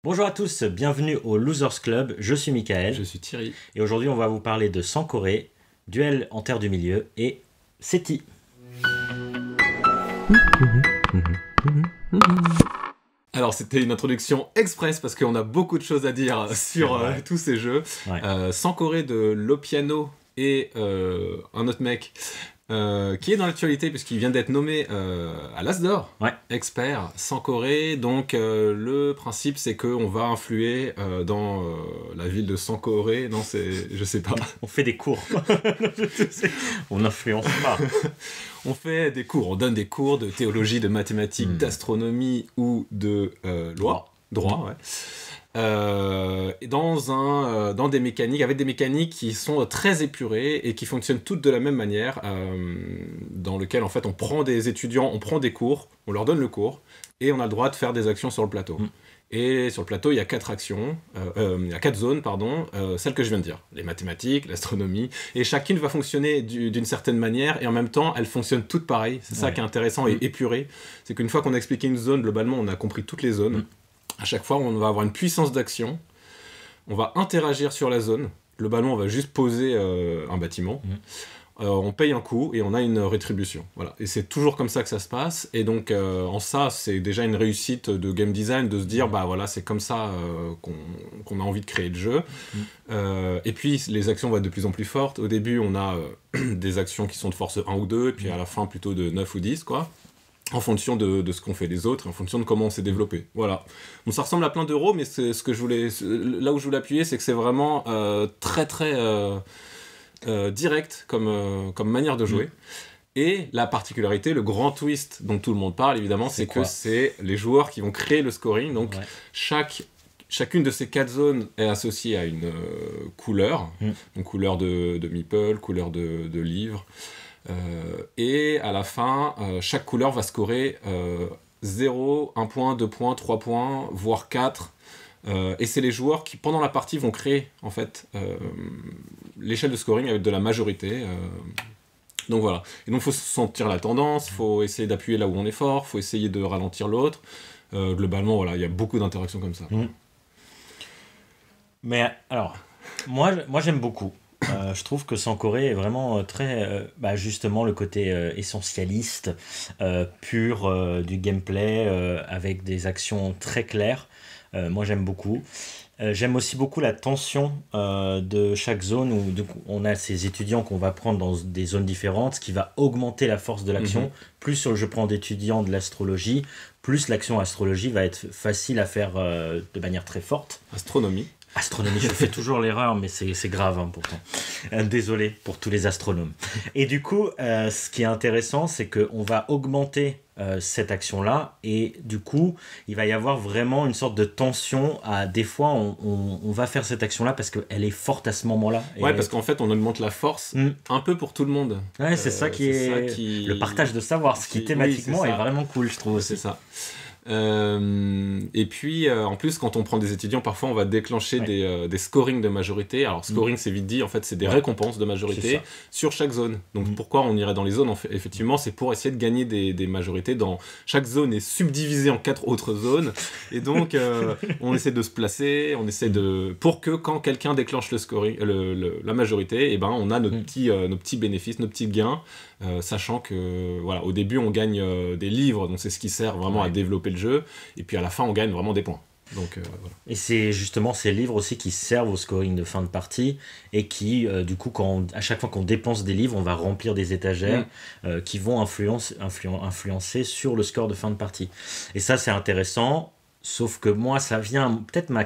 Bonjour à tous, bienvenue au Losers Club, je suis Michael. Je suis Thierry. Et aujourd'hui on va vous parler de Sankoré, Duel en Terre du Milieu et Seti. Alors c'était une introduction express parce qu'on a beaucoup de choses à dire sur tous ces jeux. Ouais. Sankoré de Lopiano et un autre mec qui est dans l'actualité puisqu'il vient d'être nommé à l'As d'Or, expert Sankoré. Donc le principe c'est qu'on va influer dans la ville de Sankoré. Non, je sais pas. On fait des cours. On n'influence pas. On fait des cours, on donne des cours de théologie, de mathématiques, d'astronomie ou de droit, ouais. Dans des mécaniques, avec des mécaniques qui sont très épurées et qui fonctionnent toutes de la même manière, dans lequel en fait on prend des étudiants, on prend des cours, on leur donne le cours et on a le droit de faire des actions sur le plateau. Et sur le plateau, il y a 4 actions, il y a 4 zones, celles que je viens de dire, les mathématiques, l'astronomie, et chacune va fonctionner d'une certaine manière, et en même temps, elles fonctionnent toutes pareilles. C'est ça qui est intéressant et épuré, c'est qu'une fois qu'on a expliqué une zone, globalement, on a compris toutes les zones. À chaque fois, on va avoir une puissance d'action, on va interagir sur la zone, globalement, on va juste poser un bâtiment, on paye un coût et on a une rétribution. Voilà. Et c'est toujours comme ça que ça se passe. Et donc, en ça, c'est déjà une réussite de game design de se dire, bah voilà, c'est comme ça qu'on a envie de créer le jeu. Et puis, les actions vont être de plus en plus fortes. Au début, on a des actions qui sont de force 1 ou 2, et puis à la fin, plutôt de 9 ou 10, quoi. En fonction de ce qu'ont fait les autres, en fonction de comment on s'est développé. Voilà. Donc ça ressemble à plein d'euros, mais c'est ce que je voulais, là où je voulais appuyer, c'est que c'est vraiment très direct comme manière de jouer. Et la particularité, le grand twist dont tout le monde parle évidemment, c'est que c'est les joueurs qui vont créer le scoring. Donc chacune de ces 4 zones est associée à une couleur, donc couleur de meeple, couleur de livre. Et à la fin, chaque couleur va scorer 0, 1 point, 2 points, 3 points, voire 4. Et c'est les joueurs qui, pendant la partie, vont créer en fait l'échelle de scoring avec de la majorité. Donc voilà. Et donc il faut sentir la tendance, il faut essayer d'appuyer là où on est fort, il faut essayer de ralentir l'autre. Globalement, voilà, il y a beaucoup d'interactions comme ça. Mais alors, moi j'aime beaucoup. Je trouve que Sankoré est vraiment très, justement, le côté essentialiste, pur du gameplay, avec des actions très claires. Moi j'aime beaucoup. J'aime aussi beaucoup la tension de chaque zone où on a ces étudiants qu'on va prendre dans des zones différentes, ce qui va augmenter la force de l'action. Plus je prends d'étudiants de l'astrologie, plus l'action astrologie va être facile à faire de manière très forte. Astronomie, je fais toujours l'erreur, mais c'est grave pourtant. Désolé pour tous les astronomes. Et du coup, ce qui est intéressant, c'est qu'on va augmenter cette action-là, et du coup, il va y avoir vraiment une sorte de tension. Des fois, on va faire cette action-là parce qu'elle est forte à ce moment-là. Ouais, parce qu'en fait, on augmente la force un peu pour tout le monde. Ouais, c'est ça qui est le partage de savoir, ce qui thématiquement est vraiment cool, je trouve aussi. C'est ça. Et puis en plus quand on prend des étudiants, parfois on va déclencher des scorings de majorité. Alors scoring c'est vite dit, en fait c'est des récompenses de majorité sur chaque zone. Donc pourquoi on irait dans les zones, effectivement c'est pour essayer de gagner des majorités. Chaque zone est subdivisée en 4 autres zones, et donc on essaie de se placer, pour que quand quelqu'un déclenche le scoring, la majorité, et ben on a nos petits bénéfices, nos petits gains. Sachant que voilà, au début on gagne des livres, donc c'est ce qui sert vraiment à développer le jeu, et puis à la fin on gagne vraiment des points. Donc, voilà. Et c'est justement ces livres aussi qui servent au scoring de fin de partie, et qui du coup à chaque fois qu'on dépense des livres, on va remplir des étagères qui vont influencer sur le score de fin de partie. Et ça c'est intéressant, sauf que moi ça vient peut-être ma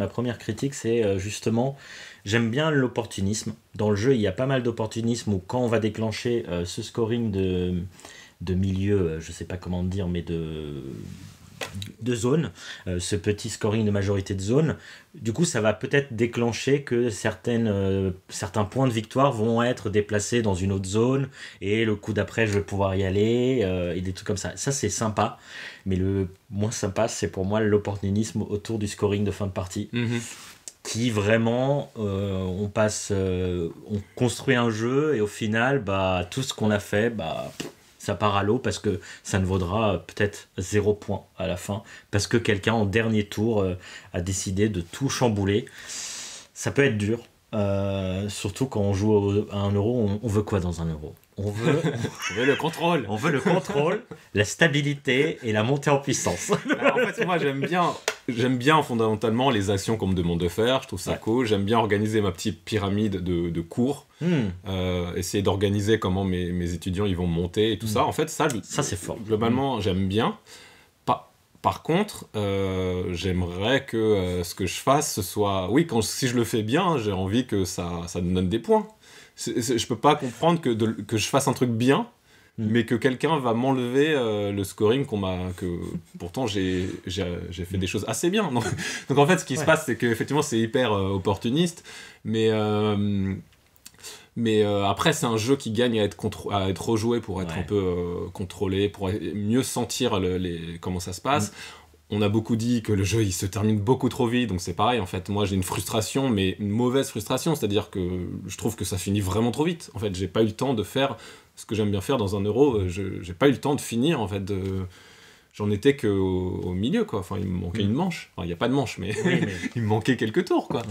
première critique, c'est justement j'aime bien l'opportunisme. Dans le jeu, il y a pas mal d'opportunisme où quand on va déclencher ce scoring de milieu, je sais pas comment dire, mais de zone, ce petit scoring de majorité de zone, du coup ça va peut-être déclencher que certains points de victoire vont être déplacés dans une autre zone, et le coup d'après je vais pouvoir y aller, et des trucs comme ça. Ça c'est sympa, mais le moins sympa c'est pour moi l'opportunisme autour du scoring de fin de partie. Qui vraiment, on construit un jeu, et au final, tout ce qu'on a fait, ça part à l'eau parce que ça ne vaudra peut-être 0 point à la fin, parce que quelqu'un en dernier tour a décidé de tout chambouler. Ça peut être dur, surtout quand on joue à 1 euro, on veut quoi dans 1 euro? On veut le contrôle. On veut le contrôle, la stabilité et la montée en puissance. Alors, en fait, moi, j'aime bien fondamentalement les actions qu'on me demande de faire. Je trouve ça cool. J'aime bien organiser ma petite pyramide de cours. Essayer d'organiser comment mes étudiants ils vont monter et tout ça. En fait, ça c'est fort. Globalement, j'aime bien. Par contre, j'aimerais que ce que je fasse, ce soit... Oui, si je le fais bien, j'ai envie que ça me donne des points. Je peux pas comprendre que je fasse un truc bien, mais que quelqu'un va m'enlever le scoring que pourtant j'ai fait des choses assez bien. Donc en fait, ce qui se passe, c'est qu'effectivement, c'est hyper opportuniste, mais après, c'est un jeu qui gagne à être rejoué pour être un peu contrôlé, pour mieux sentir comment ça se passe. On a beaucoup dit que le jeu il se termine beaucoup trop vite, donc c'est pareil en fait. Moi j'ai une frustration, mais une mauvaise frustration, c'est-à-dire que je trouve que ça finit vraiment trop vite. En fait, j'ai pas eu le temps de faire ce que j'aime bien faire dans 1 euro. J'ai pas eu le temps de finir en fait. J'en étais qu'au milieu quoi. Enfin, il me manquait une manche. Enfin, il y a pas de manche, mais il me manquait quelques tours quoi.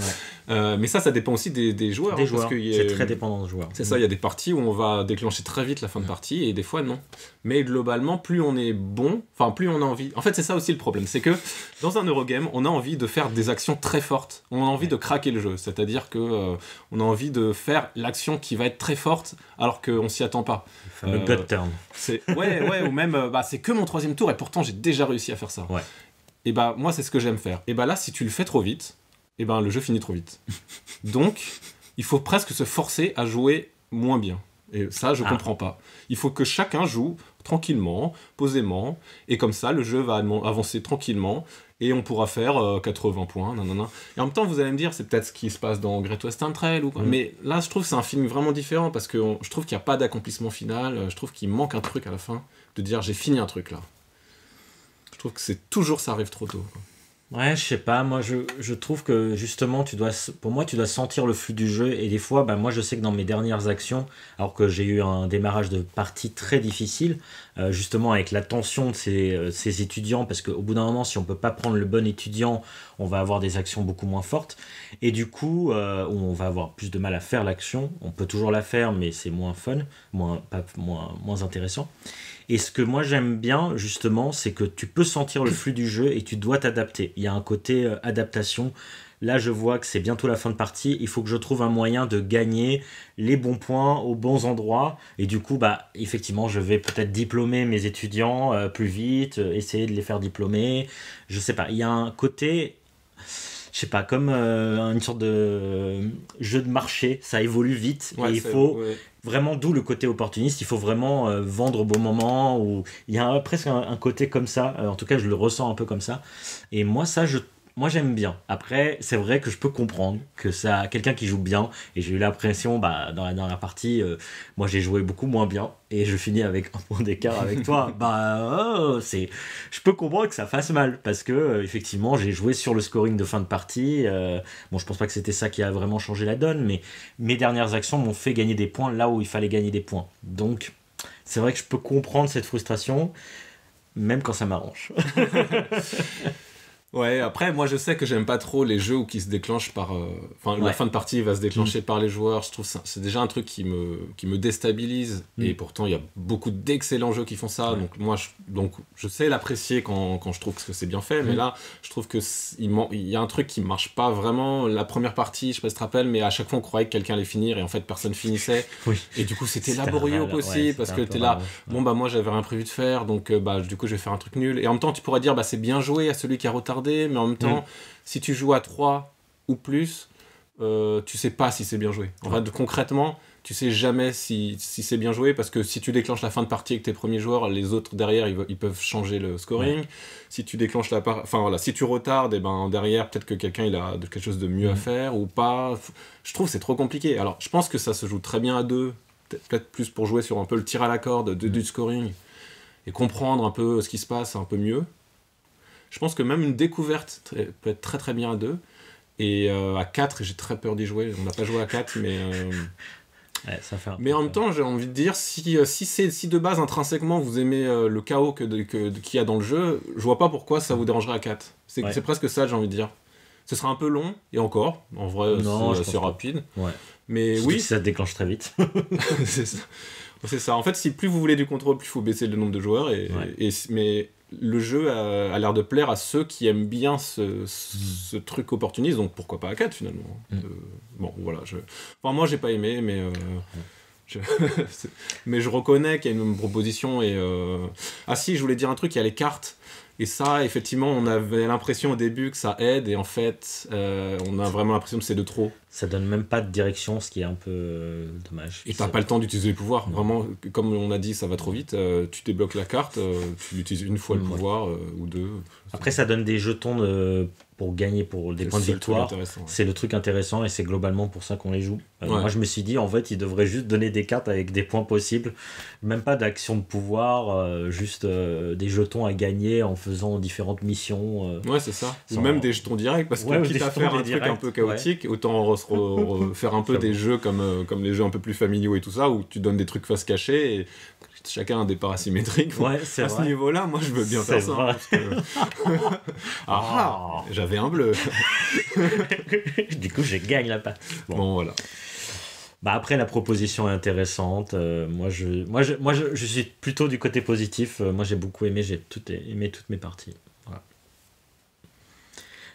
Mais ça dépend aussi des joueurs. Des joueurs. C'est très dépendant des joueurs. C'est ça. Il y a des parties où on va déclencher très vite la fin de partie et des fois non. Mais globalement, plus on est bon, enfin plus on a envie. En fait, c'est ça aussi le problème, c'est que dans un Eurogame, on a envie de faire des actions très fortes. On a envie de craquer le jeu, c'est-à-dire que on a envie de faire l'action qui va être très forte alors qu'on s'y attend pas. Le gut turn. Ou même c'est que mon 3e tour et pourtant j'ai déjà réussi à faire ça. Et moi c'est ce que j'aime faire. Et là si tu le fais trop vite, le jeu finit trop vite. Donc il faut presque se forcer à jouer moins bien. Et ça, je comprends pas. Il faut que chacun joue tranquillement, posément, et comme ça, le jeu va avancer tranquillement, et on pourra faire 80 points, nanana. Et en même temps, vous allez me dire, c'est peut-être ce qui se passe dans Great Western Trail, ou quoi. Mais là, je trouve que c'est un film vraiment différent, parce que je trouve qu'il n'y a pas d'accomplissement final, je trouve qu'il manque un truc à la fin, de dire, j'ai fini un truc, là. Je trouve que ça arrive trop tôt, quoi. Ouais, je sais pas, moi je trouve que justement pour moi tu dois sentir le flux du jeu, et des fois moi je sais que dans mes dernières actions, alors que j'ai eu un démarrage de partie très difficile, justement avec la tension de ces étudiants, parce qu'au bout d'un moment si on peut pas prendre le bon étudiant, on va avoir des actions beaucoup moins fortes, et du coup on va avoir plus de mal à faire l'action. On peut toujours la faire mais c'est moins fun, moins intéressant. Et ce que moi j'aime bien justement, c'est que tu peux sentir le flux du jeu et tu dois t'adapter. Il y a un côté adaptation. Là je vois que c'est bientôt la fin de partie, il faut que je trouve un moyen de gagner les bons points aux bons endroits, et du coup effectivement je vais peut-être diplômer mes étudiants plus vite, essayer de les faire diplômer, je sais pas, il y a un côté, je sais pas, comme une sorte de jeu de marché, ça évolue vite, et il faut vraiment, d'où le côté opportuniste, il faut vraiment vendre au bon moment, ou il y a presque un côté comme ça, en tout cas je le ressens un peu comme ça, et moi j'aime bien. Après, c'est vrai que je peux comprendre que ça, quelqu'un qui joue bien, et j'ai eu l'impression, dans la partie, moi j'ai joué beaucoup moins bien, et je finis avec 1 point d'écart avec toi. Je peux comprendre que ça fasse mal, parce que effectivement, j'ai joué sur le scoring de fin de partie. Bon, je pense pas que c'était ça qui a vraiment changé la donne, mais mes dernières actions m'ont fait gagner des points là où il fallait gagner des points. Donc, c'est vrai que je peux comprendre cette frustration, même quand ça m'arrange. Ouais, après, moi je sais que j'aime pas trop les jeux qui se déclenchent par... la fin de partie va se déclencher par les joueurs. Je trouve ça, c'est déjà un truc qui me déstabilise. Et pourtant, il y a beaucoup d'excellents jeux qui font ça. Donc je sais l'apprécier quand je trouve que c'est bien fait. Mais là, je trouve qu'il y a un truc qui marche pas vraiment. La première partie, je sais pas si tu te rappelles, mais à chaque fois on croyait que quelqu'un allait finir et en fait personne finissait. Et du coup, c'était laborieux au possible parce que t'es là, moi j'avais rien prévu de faire, donc du coup je vais faire un truc nul. Et en même temps, tu pourrais dire, c'est bien joué à celui qui a retardé. Mais en même temps, si tu joues à 3 ou plus, tu sais pas si c'est bien joué. En fait, concrètement, tu sais jamais si c'est bien joué, parce que si tu déclenches la fin de partie avec tes premiers joueurs, les autres derrière, ils peuvent changer le scoring. Si tu déclenches si tu retardes, derrière, peut-être que quelqu'un il a quelque chose de mieux à faire ou pas. Je trouve que c'est trop compliqué. Alors, je pense que ça se joue très bien à 2, peut-être plus pour jouer sur un peu le tir à la corde du scoring et comprendre un peu ce qui se passe un peu mieux. Je pense que même une découverte peut être très très bien à 2. Et à 4, j'ai très peur d'y jouer. On n'a pas joué à 4, mais... Ouais, ça fait un Mais peu en même peur. temps, j'ai envie de dire, si de base, intrinsèquement, vous aimez le chaos qu'il y a dans le jeu, je vois pas pourquoi ça vous dérangerait à 4. Ouais. C'est presque ça, j'ai envie de dire. Ce sera un peu long, et encore, en vrai, Non, c'est je assez pense pas. rapide. Ouais. Mais Surtout oui, que ça se déclenche très vite. c'est ça. C'est ça. En fait, si plus vous voulez du contrôle, plus il faut baisser le nombre de joueurs. Ouais. Mais le jeu a l'air de plaire à ceux qui aiment bien ce truc opportuniste, donc pourquoi pas à 4 finalement. Bon, voilà. Enfin, moi, j'ai pas aimé, mais je... mais je reconnais qu'il y a une proposition. Ah si, je voulais dire un truc, il y a les cartes. Et ça, effectivement, on avait l'impression au début que ça aide, et en fait, on a vraiment l'impression que c'est de trop. Ça donne même pas de direction, ce qui est un peu dommage. Et t'as pas le temps d'utiliser les pouvoirs. Non. Vraiment, comme on a dit, ça va trop vite. Tu débloques la carte, tu utilises une fois le Ouais. pouvoir, ou deux. Après, ça donne des jetons pour gagner pour des C'est points de le seul truc victoire. intéressant, ouais. C'est le truc intéressant et c'est globalement pour ça qu'on les joue. Ouais. Moi, je me suis dit, en fait, ils devraient juste donner des cartes avec des points possibles. Même pas d'action de pouvoir, juste des jetons à gagner en faisant différentes missions. Ouais, c'est ça. Ou Sans- même des jetons directs, parce que Ouais, ou quitte des à jetons faire un des truc un directs, peu chaotique, autant faire un peu des jeux comme les jeux un peu plus familiaux et tout ça, où tu donnes des trucs face cachée et chacun a des parts asymétriques. Ouais, c'est à ce vrai. niveau-là, moi je veux bien C'est faire ça. vrai. Parce que... ah, j'avais un bleu. Du coup, je gagne la patte. Bon, voilà. Bah après, la proposition est intéressante. Je suis plutôt du côté positif. Moi, j'ai beaucoup aimé. J'ai aimé toutes mes parties. Voilà.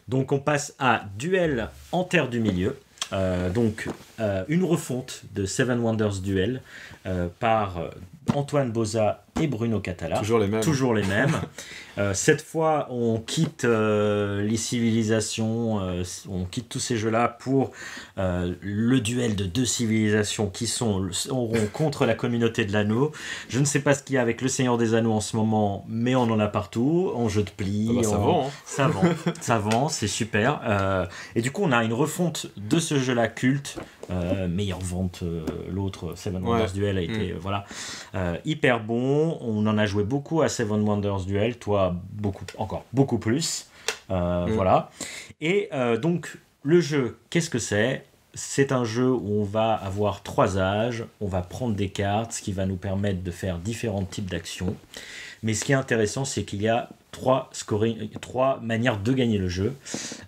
Donc, on passe à Duel en Terre du Milieu. Une refonte de Seven Wonders Duel par Antoine Boza et Bruno Catala. Toujours les mêmes. Toujours les mêmes. Cette fois, on quitte les civilisations, on quitte tous ces jeux-là pour le duel de deux civilisations qui seront contre la communauté de l'anneau. Je ne sais pas ce qu'il y a avec le Seigneur des Anneaux en ce moment, mais on en a partout, en jeu de pli. Ah bah, ça vend, hein. Ça vend, c'est super. Et du coup, on a une refonte de ce jeu-là culte. Meilleure vente, l'autre Seven Wonders Duel a été voilà, hyper bon. On en a joué beaucoup à Seven Wonders Duel, toi encore beaucoup plus. Voilà. Et donc le jeu, qu'est-ce que c'est ? C'est un jeu où on va avoir 3 âges, on va prendre des cartes, ce qui va nous permettre de faire différents types d'actions. Mais ce qui est intéressant, c'est qu'il y a 3 manières de gagner le jeu.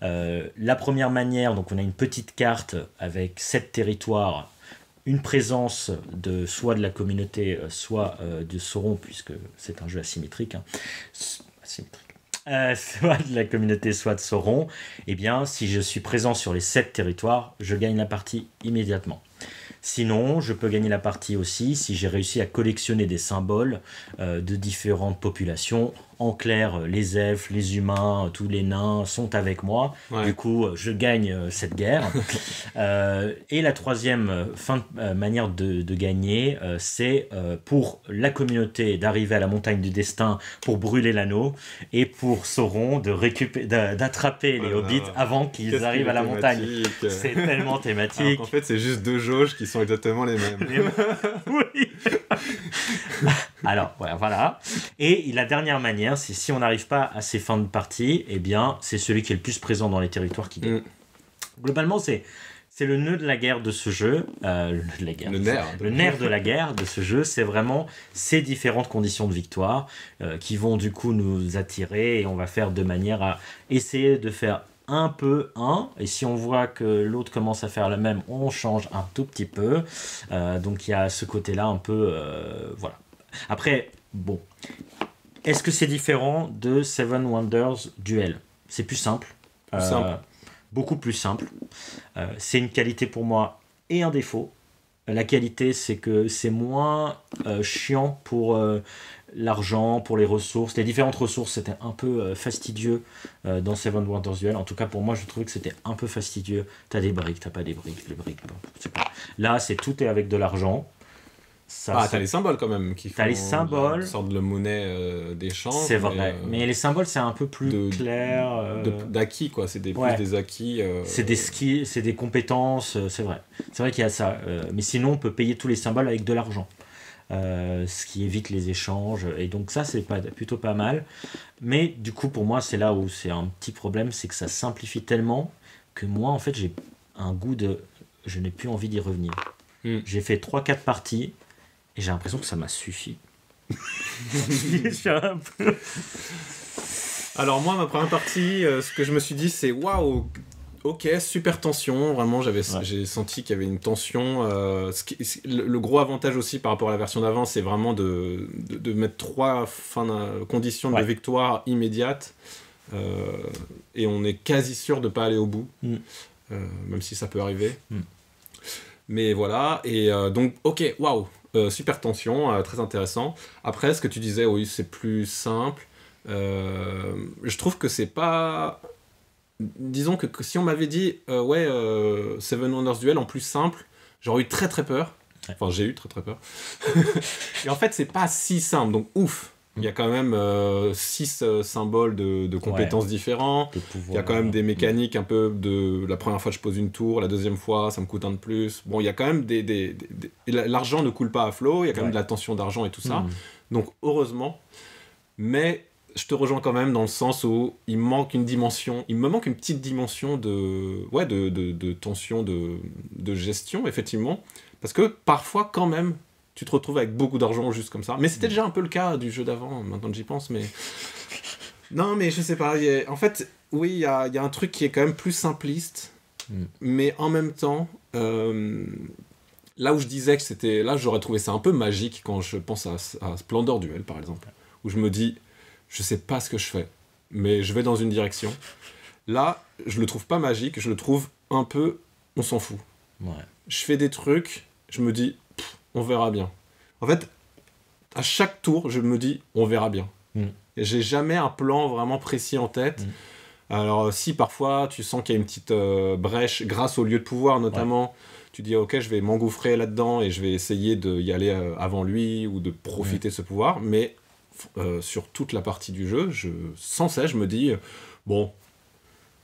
La première manière, donc on a une petite carte avec 7 territoires, une présence soit de la communauté, soit de Sauron, puisque c'est un jeu asymétrique. Soit de la communauté, soit de Sauron. Eh bien, si je suis présent sur les 7 territoires, je gagne la partie immédiatement. Sinon, je peux gagner la partie aussi si j'ai réussi à collectionner des symboles de différentes populations. En clair, les elfes, les humains, tous les nains sont avec moi. Ouais. Du coup, je gagne cette guerre. Et la troisième manière de gagner, c'est pour la communauté d'arriver à la montagne du destin pour brûler l'anneau et pour Sauron d'attraper les hobbits avant qu'ils arrivent à la montagne. C'est tellement thématique. En fait, c'est juste 2 jauges qui sont exactement les mêmes. Oui. Alors, voilà. Et la dernière manière, c'est si on n'arrive pas à ces fins de partie, eh bien, c'est celui qui est le plus présent dans les territoires qui gagne. Globalement, c'est le nœud de la guerre de ce jeu. Le nerf de la guerre de ce jeu, c'est vraiment ces différentes conditions de victoire qui vont du coup nous attirer et on va faire de manière à essayer de faire un peu et si on voit que l'autre commence à faire la même, on change un tout petit peu. Donc il y a ce côté-là un peu... voilà. Après, bon... Est-ce que c'est différent de Seven Wonders Duel ? C'est plus simple. Beaucoup plus simple. C'est une qualité pour moi et un défaut. La qualité, c'est que c'est moins chiant pour l'argent, pour les ressources. Les différentes ressources, c'était un peu fastidieux dans Seven Wonders Duel. En tout cas, pour moi, je trouvais que c'était un peu fastidieux. T'as des briques, t'as pas des briques. Les briques, bon, c'est pas... Là, tout est avec de l'argent. T'as les symboles quand même qui font les symboles. Une sorte de monnaie d'échange. C'est vrai, mais les symboles c'est un peu plus clair. D'acquis quoi, c'est plus des acquis. C'est des skills, c'est des compétences, c'est vrai. C'est vrai qu'il y a ça. Mais sinon on peut payer tous les symboles avec de l'argent. Ce qui évite les échanges. Et donc ça c'est plutôt pas mal. Mais du coup pour moi c'est là où c'est un petit problème, c'est que ça simplifie tellement que moi en fait j'ai un goût de... Je n'ai plus envie d'y revenir. J'ai fait 3-4 parties et j'ai l'impression que ça m'a suffi. Je suis un peu... Alors moi, ma première partie, ce que je me suis dit, c'est waouh, ok, super tension. Vraiment, j'ai senti qu'il y avait une tension. Le gros avantage aussi par rapport à la version d'avant, c'est vraiment de mettre 3 conditions de victoire immédiate. Et on est quasi sûr de ne pas aller au bout, même si ça peut arriver. Mais voilà, et donc, ok, waouh, super tension, très intéressant. Après, ce que tu disais, oui, c'est plus simple. Je trouve que c'est pas... Disons que si on m'avait dit Seven Wonders Duel en plus simple, j'aurais eu très très peur. Enfin, j'ai eu très très peur. Et en fait, c'est pas si simple, donc ouf. Il y a quand même 6 symboles de compétences différents. Il y a quand même des mécaniques un peu de... La première fois, je pose une tour. La deuxième fois, ça me coûte un de plus. Bon, il y a quand même l'argent ne coule pas à flot. Il y a quand même de la tension d'argent et tout ça. Donc, heureusement. Mais je te rejoins quand même dans le sens où il me manque une dimension. Il me manque une petite dimension de tension, de gestion, effectivement. Parce que parfois, quand même... Tu te retrouves avec beaucoup d'argent juste comme ça. Mais c'était déjà un peu le cas du jeu d'avant, maintenant que j'y pense. Mais... Non, mais je sais pas. En fait, oui, il y a un truc qui est quand même plus simpliste. Mais en même temps, là où je disais que c'était... Là, j'aurais trouvé ça un peu magique quand je pense à Splendor Duel, par exemple. Où je me dis, je sais pas ce que je fais, mais je vais dans une direction. Là, je le trouve pas magique. Je le trouve un peu... On s'en fout. Je fais des trucs, je me dis... On verra bien. En fait, à chaque tour, je me dis, on verra bien. Et j'ai jamais un plan vraiment précis en tête. Alors, si parfois, tu sens qu'il y a une petite brèche, grâce au lieu de pouvoir notamment, tu dis, ok, je vais m'engouffrer là-dedans et je vais essayer d'y aller avant lui ou de profiter de ce pouvoir. Mais sur toute la partie du jeu, sans cesse, je me dis, bon,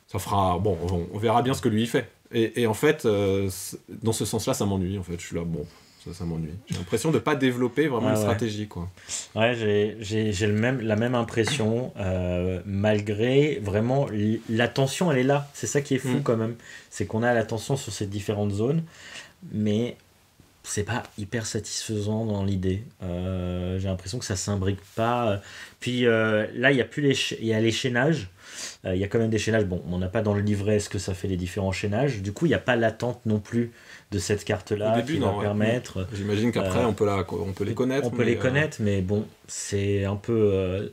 ça fera... Bon, on verra bien ce que lui il fait. Et en fait, dans ce sens-là, ça m'ennuie. En fait, je suis là, bon... Ça m'ennuie. J'ai l'impression de ne pas développer vraiment une stratégie, quoi. Ouais, j'ai la même impression, malgré vraiment la tension, elle est là. C'est ça qui est fou quand même. C'est qu'on a la tension sur ces différentes zones, mais c'est pas hyper satisfaisant dans l'idée. J'ai l'impression que ça s'imbrique pas. Puis là, il y a plus il y a les chaînages. Il y a quand même des chaînages. Bon, on n'a pas dans le livret ce que ça fait les différents chaînages. Du coup, il n'y a pas l'attente non plus de cette carte-là qui va permettre... J'imagine qu'après, on peut les connaître. On peut les connaître, mais bon, c'est un peu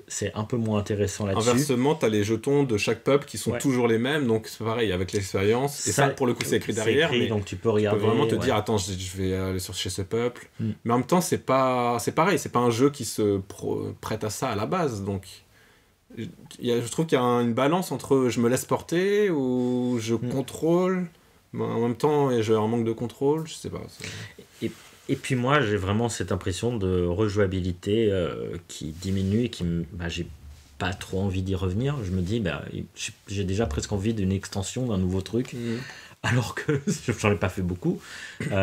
moins intéressant là-dessus. Inversement, tu as les jetons de chaque peuple qui sont toujours les mêmes, donc c'est pareil, avec l'expérience. Et ça, pour le coup, c'est écrit derrière. Mais donc tu peux regarder. Tu peux vraiment te dire, attends, je vais aller chez ce peuple. Mais en même temps, c'est pareil, c'est pas un jeu qui se prête à ça à la base, donc... Je trouve qu'il y a une balance entre je me laisse porter ou je contrôle, mais en même temps j'ai un manque de contrôle, je sais pas. Et puis moi j'ai vraiment cette impression de rejouabilité qui diminue et j'ai pas trop envie d'y revenir. Je me dis j'ai déjà presque envie d'une extension, d'un nouveau truc. Alors que j'en ai pas fait beaucoup. Et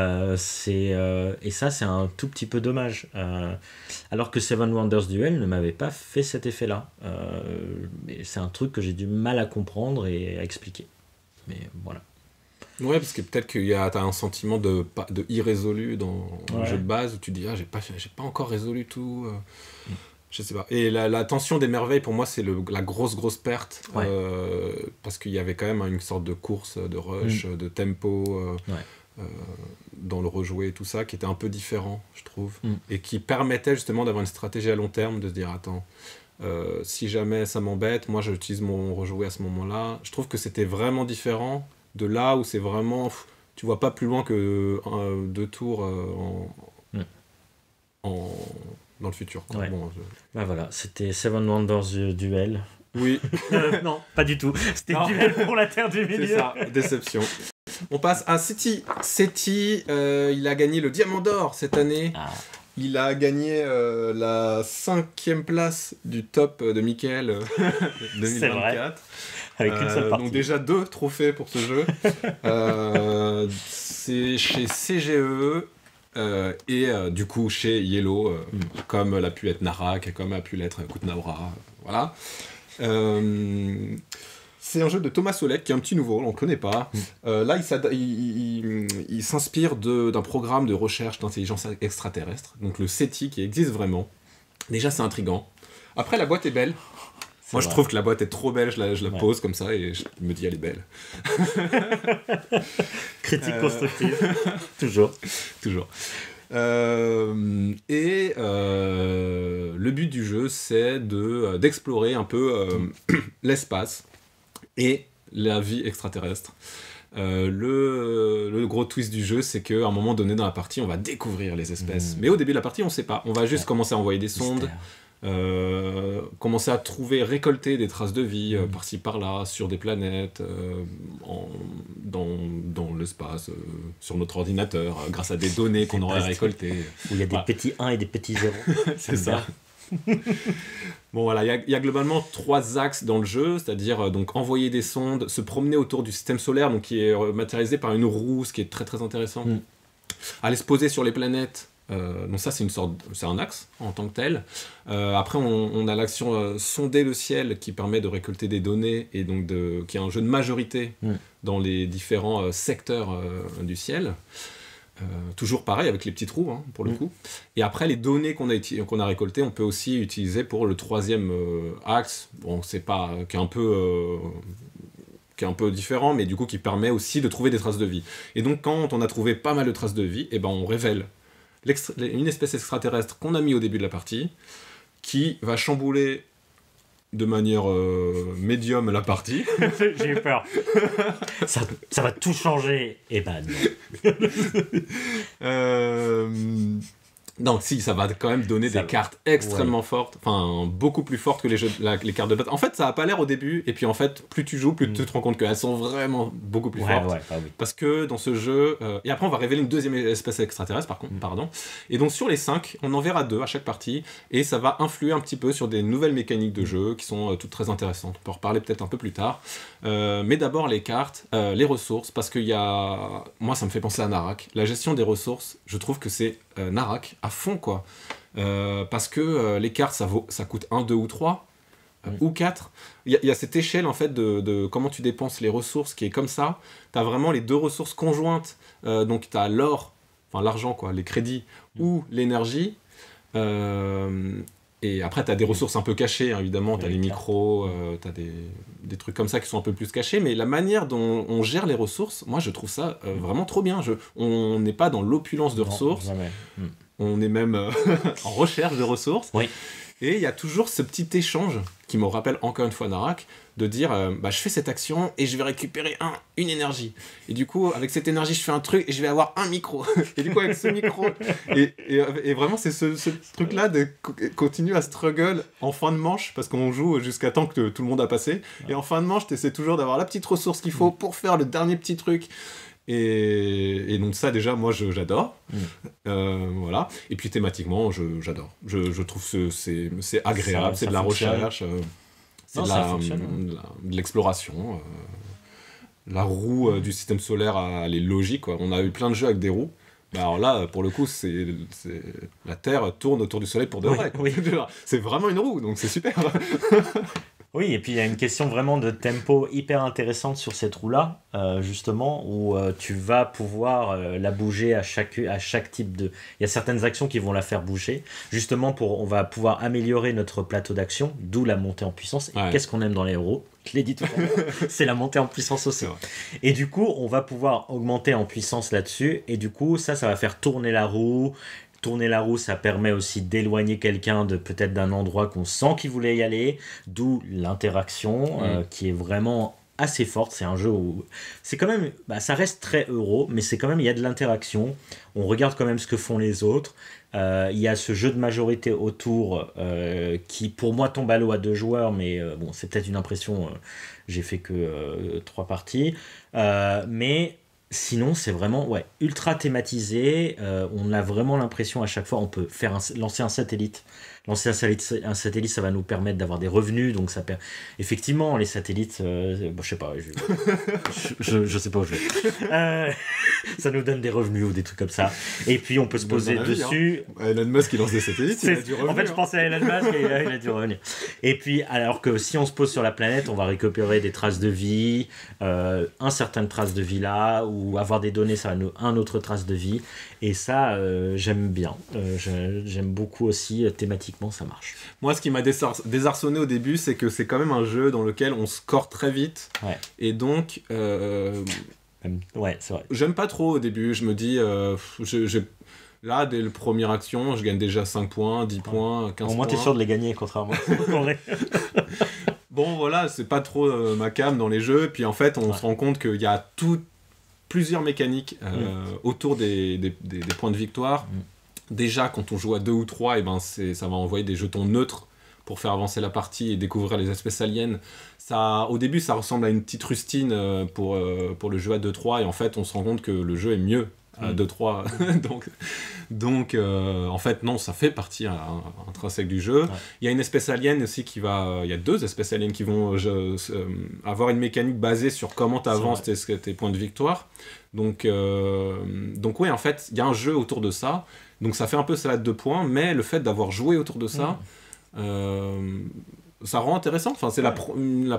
ça, c'est un tout petit peu dommage. Alors que Seven Wonders Duel ne m'avait pas fait cet effet-là. C'est un truc que j'ai du mal à comprendre et à expliquer. Mais voilà. Ouais, parce que peut-être que t'as un sentiment de irrésolu dans le jeu de base où tu dis, j'ai pas encore résolu tout. Je sais pas. Et la tension des merveilles, pour moi, c'est la grosse perte. Parce qu'il y avait quand même une sorte de course, de rush, de tempo dans le rejouer et tout ça, qui était un peu différent, je trouve. Et qui permettait justement d'avoir une stratégie à long terme, de se dire, attends, si jamais ça m'embête, moi j'utilise mon rejouer à ce moment-là. Je trouve que c'était vraiment différent de là où c'est vraiment... Tu vois pas plus loin que 2 tours dans le futur. Ouais. Bon, voilà, c'était Seven Wonders Duel. Oui. Non, pas du tout. C'était Duel pour la Terre du Milieu. C'est ça, déception. On passe à Seti. Seti, il a gagné le Diamant d'Or cette année. Il a gagné la 5e place du top de Michael 2024. C'est vrai. Avec une seule partie. Donc déjà 2 trophées pour ce jeu. C'est chez CGE. Et du coup chez Yellow, comme l'a pu être Narak, comme a pu l'être Kutnaura, voilà. C'est un jeu de Thomas Solek, qui est un petit nouveau, on ne connaît pas. Là, il s'inspire d'un programme de recherche d'intelligence extraterrestre, donc le SETI, qui existe vraiment. Déjà, c'est intriguant. Après, la boîte est belle. Moi, je trouve que la boîte est trop belle, je la pose comme ça et je me dis, elle est belle. Critique constructive. Toujours. Le but du jeu, c'est d'explorer un peu l'espace et la vie extraterrestre. Le gros twist du jeu, c'est qu'à un moment donné dans la partie, on va découvrir les espèces. Mais au début de la partie, on ne sait pas. On va juste commencer à envoyer des sondes. Commencer à récolter des traces de vie par-ci par-là, sur des planètes, dans l'espace, sur notre ordinateur, grâce à des données qu'on aurait récoltées. Où il y a des petits 1 et des petits 0. C'est ça. Bon voilà, il y a globalement 3 axes dans le jeu, c'est-à-dire donc envoyer des sondes, se promener autour du système solaire, donc qui est matérialisé par une roue, ce qui est très très intéressant. Aller se poser sur les planètes. Donc ça c'est un axe en tant que tel. Après on a l'action sonder le ciel qui permet de récolter des données et donc qui est un jeu de majorité dans les différents secteurs du ciel. Toujours pareil avec les petits trous pour le coup. Et après les données qu'on a récoltées, on peut aussi utiliser pour le 3e axe. Bon c'est pas qui est un peu différent, mais du coup qui permet aussi de trouver des traces de vie. Et donc quand on a trouvé pas mal de traces de vie, et ben on révèle une espèce extraterrestre qu'on a mis au début de la partie, qui va chambouler de manière médium la partie. J'ai eu peur. Ça va tout changer. Et ben non. Donc si, ça va quand même donner des cartes extrêmement fortes, enfin beaucoup plus fortes que les cartes de base. En fait, ça a pas l'air au début, et puis en fait, plus tu joues, plus tu te rends compte qu'elles sont vraiment beaucoup plus fortes. Parce que dans ce jeu, et après on va révéler une 2e espèce extraterrestre, pardon. Et donc sur les 5, on en verra 2 à chaque partie, et ça va influer un petit peu sur des nouvelles mécaniques de jeu qui sont toutes très intéressantes. On peut en reparler peut-être un peu plus tard. Mais d'abord les cartes, les ressources, parce qu'il y a... Moi ça me fait penser à Narak. La gestion des ressources, je trouve que c'est Narak à fond quoi. Parce que les cartes ça coûte 1, 2 ou 3 ou 4. Il y a cette échelle en fait de comment tu dépenses les ressources qui est comme ça. T'as vraiment les 2 ressources conjointes, donc t'as l'or, enfin l'argent quoi, les crédits ou l'énergie. Et après t'as des ressources un peu cachées évidemment, t'as les micros, t'as des trucs comme ça qui sont un peu plus cachés, mais la manière dont on gère les ressources, moi je trouve ça vraiment trop bien. On n'est pas dans l'opulence de ressources, on est même en recherche de ressources. Et il y a toujours ce petit échange qui me rappelle encore une fois Narak, de dire je fais cette action et je vais récupérer une énergie. Et du coup, avec cette énergie, je fais un truc et je vais avoir un micro. Et du coup, avec ce micro... Et vraiment, c'est ce truc-là de continuer à struggle en fin de manche, parce qu'on joue jusqu'à temps que tout le monde a passé. Et en fin de manche, tu essaies toujours d'avoir la petite ressource qu'il faut pour faire le dernier petit truc. Et donc ça déjà moi j'adore voilà, et puis thématiquement j'adore, je trouve que c'est agréable, c'est de la recherche, c'est de l'exploration, la roue du système solaire elle est logique quoi. On a eu plein de jeux avec des roues, alors là pour le coup c'est la Terre tourne autour du soleil pour de vrai. C'est vraiment une roue, donc c'est super. Oui, et puis il y a une question vraiment de tempo hyper intéressante sur cette roue-là, justement, où tu vas pouvoir la bouger à chaque type de... Il y a certaines actions qui vont la faire bouger, justement, on va pouvoir améliorer notre plateau d'action, d'où la montée en puissance. Et qu'est-ce qu'on aime dans les héros ? Je l'ai dit tout à l'heure, c'est la montée en puissance aussi. Et du coup, on va pouvoir augmenter en puissance là-dessus, et du coup, ça va faire tourner la roue. Tourner la roue, ça permet aussi d'éloigner quelqu'un peut-être d'un endroit qu'on sent qu'il voulait y aller, d'où l'interaction qui est vraiment assez forte. C'est un jeu où c'est quand même, ça reste très euro, mais c'est quand même, il y a de l'interaction. On regarde quand même ce que font les autres. Il y a ce jeu de majorité autour qui pour moi tombe à l'eau à 2 joueurs, mais bon, c'est peut-être une impression. J'ai fait que 3 parties, mais Sinon, c'est vraiment ultra thématisé. On a vraiment l'impression à chaque fois, on peut lancer un satellite. Un satellite, ça va nous permettre d'avoir des revenus. Donc, effectivement, les satellites, je sais pas, je sais pas où je vais. Ça nous donne des revenus ou des trucs comme ça. Et puis, on peut se poser dessus. Elon Musk, il lance des satellites, il a du revenu. En fait, je pensais à Elon Musk et il a du revenu. Et puis, alors que si on se pose sur la planète, on va récupérer des traces de vie, un certain trace de vie là, ou avoir des données, ça va nous un autre trace de vie. Et ça, j'aime bien. J'aime beaucoup aussi, thématiquement, ça marche. Moi, ce qui m'a désarçonné au début, c'est que c'est quand même un jeu dans lequel on score très vite. Ouais. Et donc... ouais, c'est vrai. J'aime pas trop au début. Je me dis... Là, dès la première action, je gagne déjà 5 points, 10 points, 15 points. Au moins, t'es sûr de les gagner, contrairement à Bon, voilà, c'est pas trop ma came dans les jeux. Puis en fait, on se rend compte qu'il y a plusieurs mécaniques autour des points de victoire. Déjà, quand on joue à 2 ou 3, et ben ça va envoyer des jetons neutres pour faire avancer la partie et découvrir les espèces aliens. Au début, ça ressemble à une petite rustine pour le jeu à 2-3, et en fait, on se rend compte que le jeu est mieux à 2-3. donc en fait, non, ça fait partie intrinsèque du jeu. Ouais. Il y a une espèce alien aussi il y a 2 espèces aliens qui vont avoir une mécanique basée sur comment tu avances tes points de victoire. Donc ouais, en fait, il y a un jeu autour de ça. Donc ça fait un peu salade de points, mais le fait d'avoir joué autour de ça, ça rend intéressant. Enfin, c'est la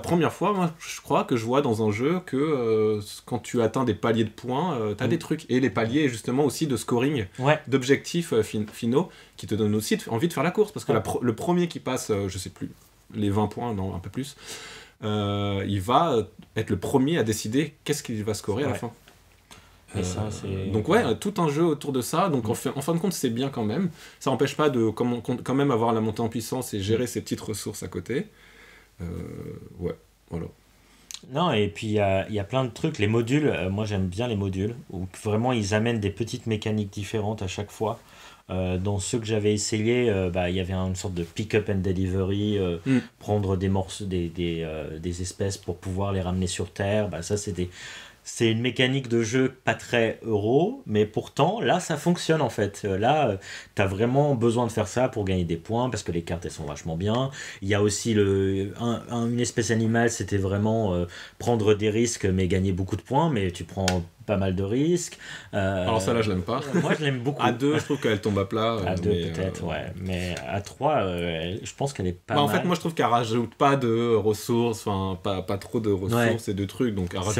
première fois, moi, je crois, que je vois dans un jeu que quand tu atteins des paliers de points, t'as des trucs. Et les paliers, justement, aussi de scoring, d'objectifs finaux, qui te donnent aussi envie de faire la course. Parce que le premier qui passe, je sais plus, les 20 points, non, un peu plus, il va être le premier à décider qu'est-ce qu'il va scorer à la fin. Donc tout un jeu autour de ça. Donc en fin de compte, c'est bien quand même. Ça n'empêche pas de quand même avoir la montée en puissance et gérer ses petites ressources à côté. Voilà. Non, et puis il y a plein de trucs. Les modules, moi j'aime bien les modules, où vraiment ils amènent des petites mécaniques différentes à chaque fois. Dans ceux que j'avais essayé, il y avait une sorte de pick-up and delivery, prendre des morceaux, des espèces pour pouvoir les ramener sur Terre. Ça, c'est une mécanique de jeu pas très euro, mais pourtant, là, ça fonctionne en fait. Là, t'as vraiment besoin de faire ça pour gagner des points, parce que les cartes, elles sont vachement bien. Il y a aussi une espèce animale, c'était vraiment prendre des risques, mais gagner beaucoup de points, mais tu prends pas mal de risques. Alors ça, là, je l'aime pas. Moi, je l'aime beaucoup. À 2, je trouve qu'elle tombe à plat. À 2, peut-être, ouais. Mais à 3, je pense qu'elle est pas mal. En fait, moi, je trouve qu'elle rajoute pas de ressources, enfin, pas trop de ressources et de trucs. Donc, elle rajoute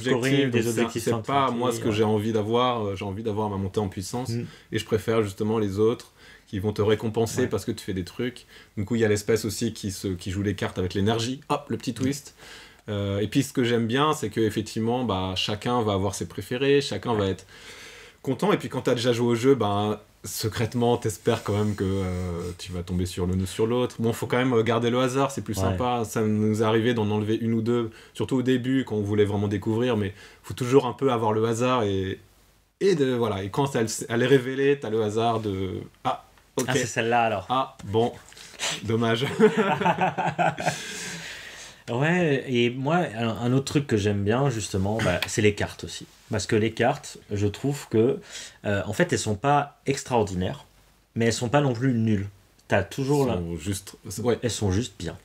que des objectifs. C'est pas moi ce que j'ai envie d'avoir. J'ai envie d'avoir ma montée en puissance. Et je préfère justement les autres qui vont te récompenser parce que tu fais des trucs. Du coup, il y a l'espèce aussi qui joue les cartes avec l'énergie. Hop, le petit twist. Et puis ce que j'aime bien, c'est qu'effectivement, chacun va avoir ses préférés, chacun va être content. Et puis quand tu as déjà joué au jeu, secrètement, t'espères quand même que tu vas tomber sur l'un ou sur l'autre. Bon, faut quand même garder le hasard, c'est plus sympa. Ça nous est arrivé d'en enlever une ou deux, surtout au début, quand on voulait vraiment découvrir. Mais faut toujours un peu avoir le hasard. Et quand elle est révélée, t'as le hasard de... Ah, ok. Ah, c'est celle-là alors. Ah, bon, dommage. Ouais, et moi, un autre truc que j'aime bien, justement, c'est les cartes aussi. Parce que les cartes, je trouve que, en fait, elles sont pas extraordinaires, mais elles sont pas non plus nulles. T'as toujours elles sont juste bien.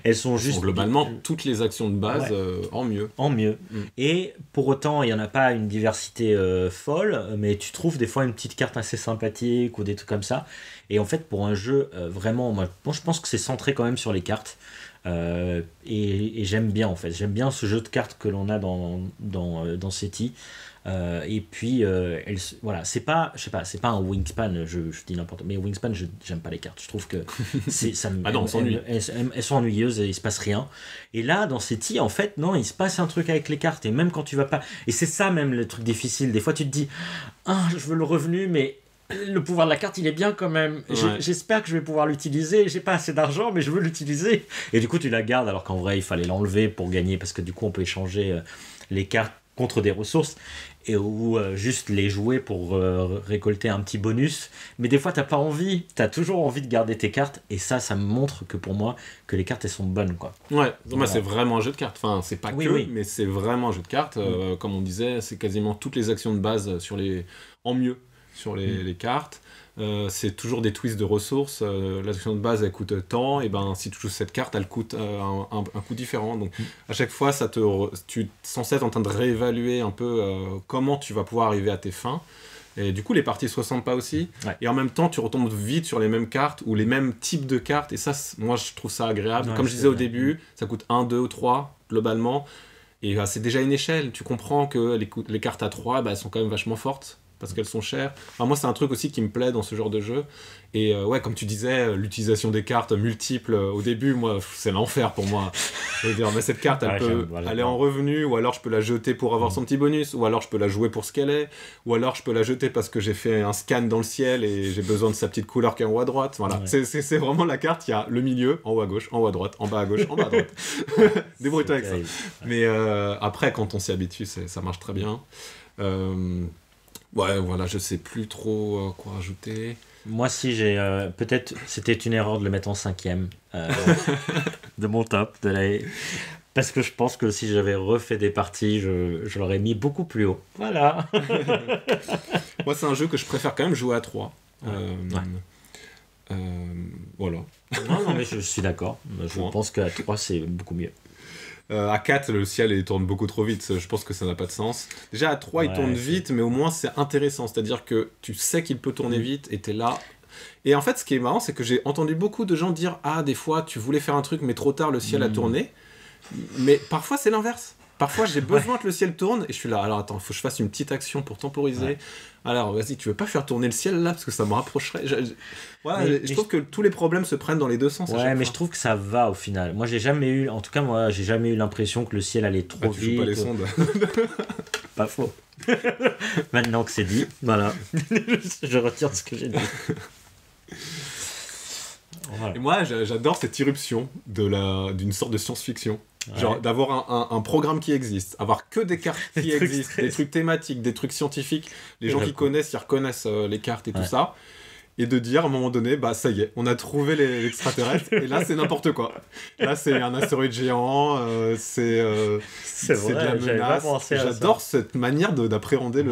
Elles sont juste globalement toutes les actions de base en mieux. En mieux. Et pour autant, il n'y en a pas une diversité folle, mais tu trouves des fois une petite carte assez sympathique ou des trucs comme ça. Et en fait, pour un jeu, vraiment, moi, je pense que c'est centré quand même sur les cartes. Et j'aime bien en fait, j'aime bien ce jeu de cartes que l'on a dans SETI. Et puis c'est pas un Wingspan, je dis n'importe quoi, mais Wingspan, j'aime pas les cartes, je trouve que elles sont ennuyeuses et il se passe rien. Et là dans SETI, en fait non, il se passe un truc avec les cartes, et même quand tu vas pas, et c'est ça même le truc difficile, des fois tu te dis je veux le revenu, mais le pouvoir de la carte il est bien quand même, j'espère que je vais pouvoir l'utiliser, j'ai pas assez d'argent mais je veux l'utiliser, et du coup tu la gardes alors qu'en vrai il fallait l'enlever pour gagner, parce que du coup on peut échanger les cartes contre des ressources et ou juste les jouer pour récolter un petit bonus. Mais des fois, t'as pas envie. T'as toujours envie de garder tes cartes. Et ça me montre que pour moi, que les cartes, elles sont bonnes, quoi. Ouais, Voilà. moi c'est vraiment un jeu de cartes. Enfin, c'est pas Oui, que, oui. mais c'est vraiment un jeu de cartes. Comme on disait, c'est quasiment toutes les actions de base en mieux sur les cartes. C'est toujours des twists de ressources. L'action de base, elle coûte tant. Et ben, si tu joues cette carte, elle coûte un coût différent. Donc, à chaque fois, tu es censé être en train de réévaluer un peu comment tu vas pouvoir arriver à tes fins. Et du coup, les parties se ressemblent pas aussi. Ouais. Et en même temps, tu retombes vite sur les mêmes cartes ou les mêmes types de cartes. Et ça, moi, je trouve ça agréable. Ouais, Comme je c'est disais au vrai. début, ça coûte 1, 2 ou 3 globalement. Et c'est déjà une échelle. Tu comprends que les cartes à 3, elles sont quand même vachement fortes parce qu'elles sont chères. Enfin, moi, c'est un truc aussi qui me plaît dans ce genre de jeu. Et ouais, comme tu disais, l'utilisation des cartes multiples au début, moi, c'est l'enfer pour moi. Je veux dire, mais cette carte, elle Ouais, peut voilà. aller en revenu, ou alors je peux la jeter pour avoir son petit bonus, ou alors je peux la jouer pour ce qu'elle est, ou alors je peux la jeter parce que j'ai fait un scan dans le ciel et j'ai besoin de sa petite couleur qui est en haut à droite. Voilà, Ouais. c'est vraiment la carte, il y a le milieu, en haut à gauche, en haut à droite, en bas à gauche, en bas à droite. Débrouille-toi avec ça. Terrible. Mais après, quand on s'y habitue, ça marche très bien. Ouais, voilà, je sais plus trop quoi rajouter. Moi, si j'ai. Peut-être c'était une erreur de le mettre en 5e de mon top. Parce que je pense que si j'avais refait des parties, je l'aurais mis beaucoup plus haut. Voilà. Moi, c'est un jeu que je préfère quand même jouer à 3. Voilà. Non, mais je suis d'accord. Je Ouais. pense qu'à 3, c'est beaucoup mieux. À 4, le ciel il tourne beaucoup trop vite. Je pense que ça n'a pas de sens. Déjà, à 3, il Ouais, tourne c'est- vite, mais au moins c'est intéressant. C'est-à-dire que tu sais qu'il peut tourner vite et t'es là. Et en fait, ce qui est marrant, c'est que j'ai entendu beaucoup de gens dire ah, des fois, tu voulais faire un truc, mais trop tard, le ciel a tourné. Mais parfois, c'est l'inverse. Parfois, j'ai besoin que le ciel tourne et je suis là. Alors attends, il faut que je fasse une petite action pour temporiser. Ouais. Alors vas-y, tu veux pas faire tourner le ciel là parce que ça me rapprocherait. Voilà, Mais je trouve que tous les problèmes se prennent dans les deux sens. à Ouais, chaque mais fois. je trouve que ça va au final. Moi, j'ai jamais eu. En tout cas, moi, j'ai jamais eu l'impression que le ciel allait trop Bah, tu joues vite. pas les sondes. Pas faux. Maintenant que c'est dit, voilà. Je retire ce que j'ai dit. Voilà. Et moi, j'adore cette irruption d'une sorte de science-fiction. Ouais. Genre d'avoir un programme qui existe, avoir que des cartes qui Des trucs existent, très- des trucs thématiques, des trucs scientifiques. Les gens qui D'accord. connaissent, ils reconnaissent les cartes et tout Ouais. ça. Et de dire à un moment donné, bah ça y est, on a trouvé l'extraterrestre, et là c'est n'importe quoi. Là c'est un astéroïde géant, c'est C'est de la j'avais pas menace. pensé à ça. J'adore cette manière d'appréhender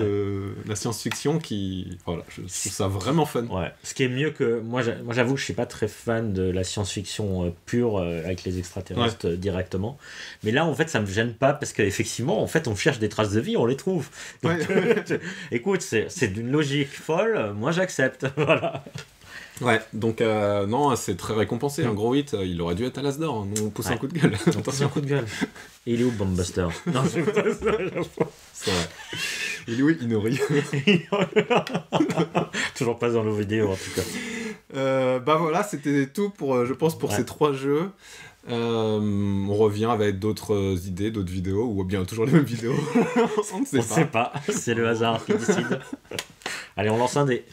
la science-fiction qui. Voilà, je trouve ça vraiment fun. Ouais. Ce qui est mieux que. Moi, j'avoue que je suis pas très fan de la science-fiction pure avec les extraterrestres directement. Mais là, en fait, ça me gêne pas parce qu'effectivement, en fait, on cherche des traces de vie, on les trouve. Donc, écoute, c'est d'une logique folle. Moi, j'accepte. Voilà. Ouais, donc non, c'est très récompensé. Un gros hit, il aurait dû être à l'As d'or. On pousse un Ouais. coup de gueule. On passe un coup de gueule. Et il est où, Bombbuster? Non, c'est pas ça. C'est vrai. Il est où Inori? Toujours pas dans nos vidéos, en tout cas. Bah voilà, c'était tout pour, je pense, pour Ouais. ces 3 jeux. On revient avec d'autres idées, d'autres vidéos, ou bien toujours les mêmes vidéos. On ne sait On pas. sait pas. C'est le hasard qui décide. Allez, on lance un dé.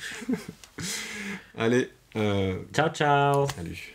Allez, Ciao, ciao. salut.